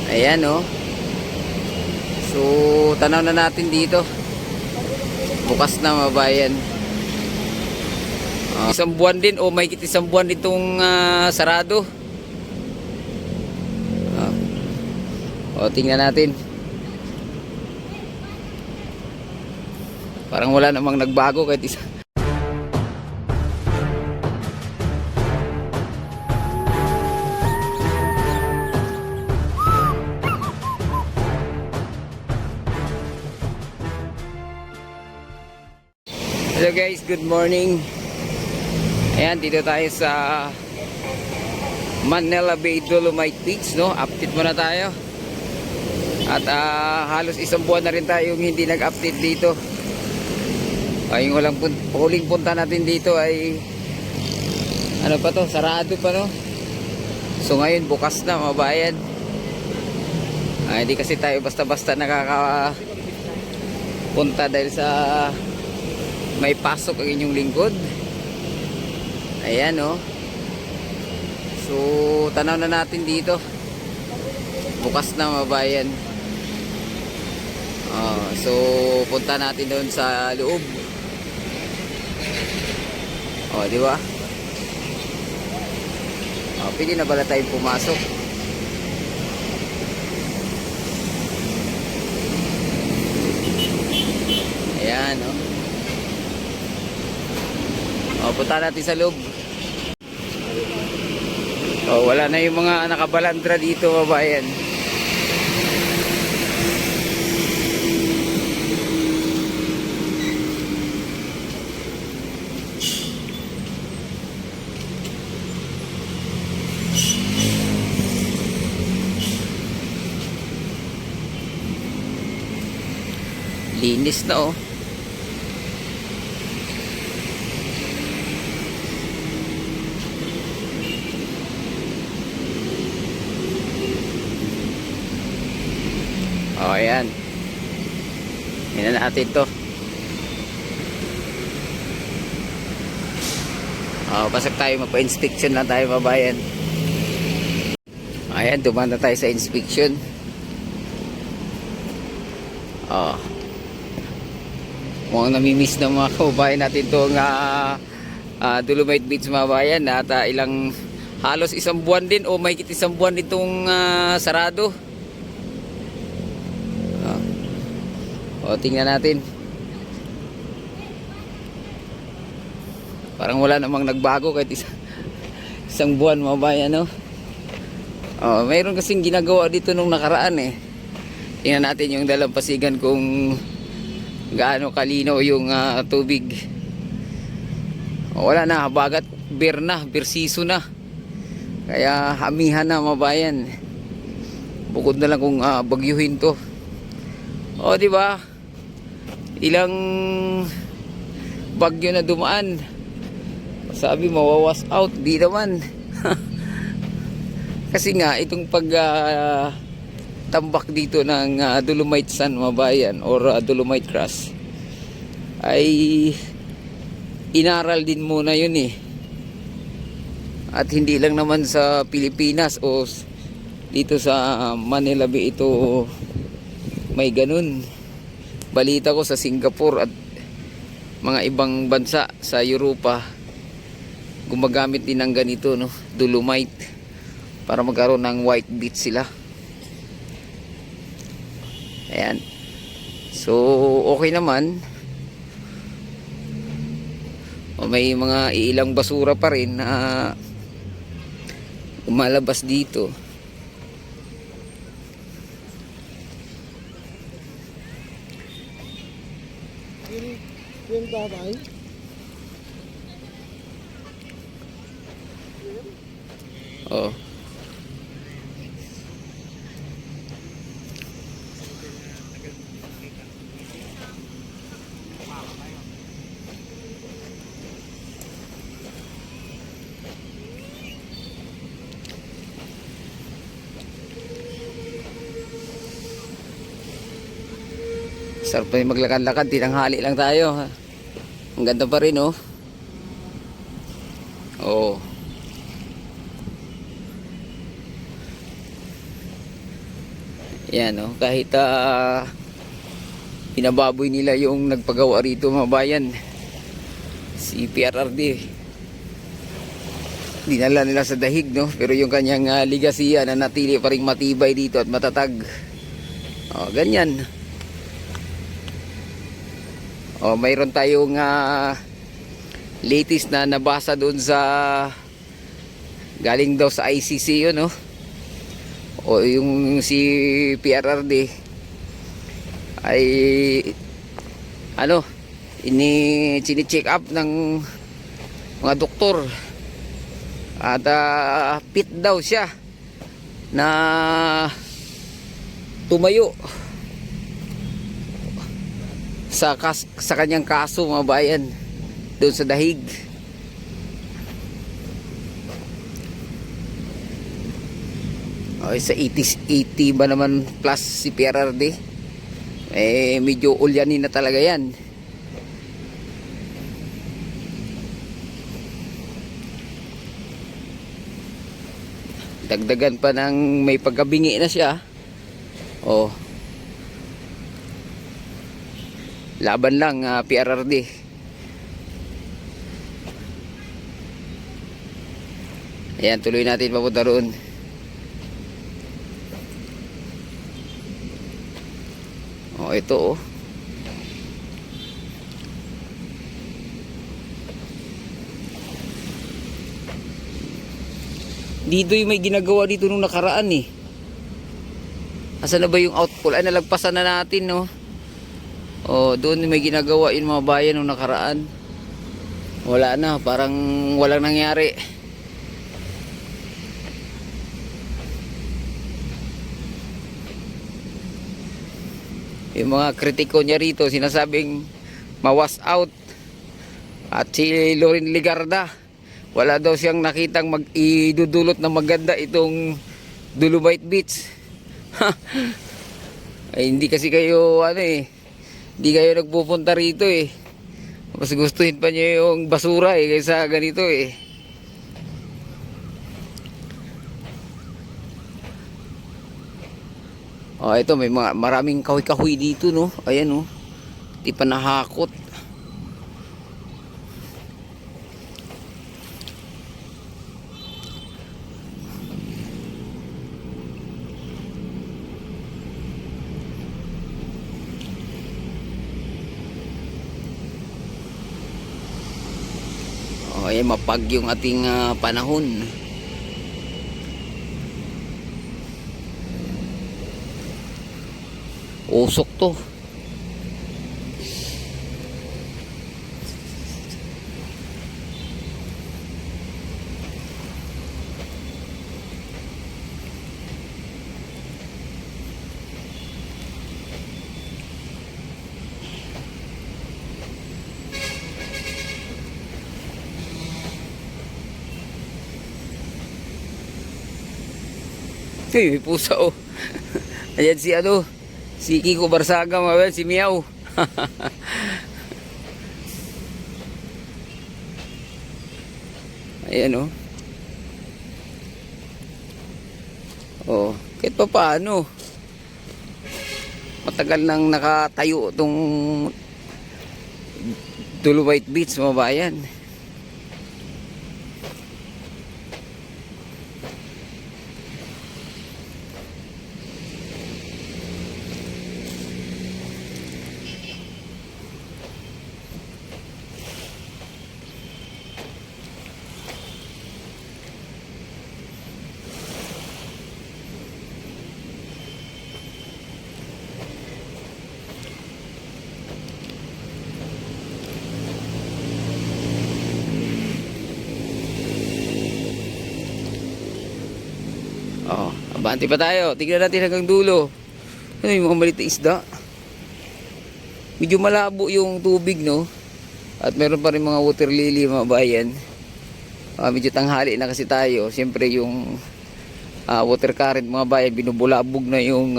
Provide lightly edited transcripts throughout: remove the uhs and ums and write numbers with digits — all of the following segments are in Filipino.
Ayan oh. So tanaw na natin dito. Bukas na mabayan. Isang buwan din o mahigit isang buwan ditong sarado. O tingnan natin. Parang wala namang nagbago kahit isa. Hello guys, good morning. Ayan, dito tayo sa Manila Bay Dolomite Beach, no? Update muna tayo. At halos isang buwan na rin tayong hindi nag-update dito. Yung huling punta natin dito ay ano pa to? Sarado pa, no? So ngayon bukas na, mabayan. Hindi kasi tayo basta-basta nakakapunta dahil sa may pasok ang inyong lingkod. Ayan oh. So tanaw na natin dito. Bukas na mabayan. So punta natin doon sa loob. Di ba? Pwede na pala tayong pumasok. Ayan oh. Punta natin sa loob. Wala na yung mga nakabalandra dito, babayan. Linis na oh. Ayan. Tingnan natin to. Pasok tayo, magpa-inspection lang tayo, babayan. Ayan, dumaan na tayo sa inspection. Mukhang namimiss ng mga kababayan natin itong Dolomite Beach, mabayan. At halos isang buwan din o mahigit isang buwan ditong sarado. Tingnan natin. Parang wala namang nagbago kahit isang buwan, mabayan, no? Mayroon kasing ginagawa dito nung nakaraan eh. Tingnan natin yung dalampasigan kung gaano kalino yung tubig. Wala na, habagat, beer season na. Kaya hamihan na, mabayan. Bukod na lang kung bagyuhin to. Di ba? Ilang bagyo na dumaan. Sabi mawawas out, di naman. Kasi nga itong tambak dito ng Dolomite Sand, mabayan, or Dolomite Grass ay inaral din muna yun eh. At hindi lang naman sa Pilipinas o dito sa Manila Bay ito may ganun. Balita ko sa Singapore at mga ibang bansa sa Europa gumagamit din ng ganito, no? Dolomite para magkaroon ng white beach sila. Ayan. So okay naman. May mga ilang basura pa rin na umalabas dito. Yung babay. Sarap pa yung maglakad-lakad, tinanghali lang tayo. Ang ganda pa rin oh. Oh. Yan, no? Kahit pinababoy nila yung nagpagawa rito mga bayan, si PRRD. Dinala nila sa dahig, no? Pero yung kanyang ligasiya na natili pa rin matibay dito at matatag. O, ganyan. O, mayroon tayong latest na nabasa doon sa galing daw sa ICC yun, no? O yung si PRRD ay chine-check up ng mga doktor at fit daw siya na tumayo sa kanyang kaso mga bayan doon sa dahig. Okay, sa 80 ba naman plus si PRRD, medyo ulyanin na talaga yan. Dagdagan pa ng may pagkabingi na siya. Oh, laban lang PRRD. Ayan, tuloy natin papunta roon. Oh, ito oh. Dito yung may ginagawa dito nung nakaraan eh. Asa na ba yung outfall? Ay, nalagpasan na natin, no? Oh, doon may ginagawa yung mga bayan nung nakaraan. Wala na, parang walang nangyari. Yung mga kritiko niya rito sinasabing mawas out. At si Loren Legarda, wala daw siyang nakitang idudulot na maganda itong Dolomite Beach. Ay, hindi kasi kayo hindi kayo nagpupunta rito eh. Mas gustuhin pa niyo yung basura kaysa ganito eh. Oh, ito may maraming kahoy-kahoy dito, no. Ayan, no. Di pa nahakot. Oh, ayan, mapag yung ating panahon. Usok to. May pusa oh. Ayan si Kiko Barsaga mga, si Miao. Ayan oh. Oh, kahit pa paano. Matagal nang nakatayo tong Dolomite Beach mga bayan. Oh, abante pa tayo. Tignan natin hanggang dulo. Ano yung mga maliit na isda? Medyo malabo yung tubig, no? At meron pa rin mga water lily mga bayan. Medyo tanghali na kasi tayo. Siyempre yung water current mga bayan, binubulabog na yung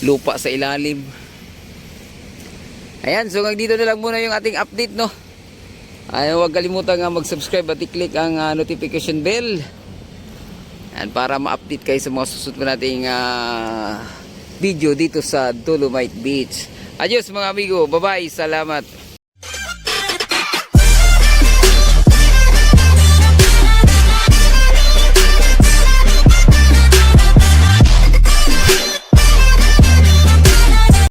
lupa sa ilalim. Ayan, so hanggang dito na lang muna yung ating update, no? Huwag kalimutan mag-subscribe at i-click ang notification bell. Yan, para ma-update kayo sa mga susunod nating video dito sa Dolomite Beach. Adios mga amigo, bye bye, salamat.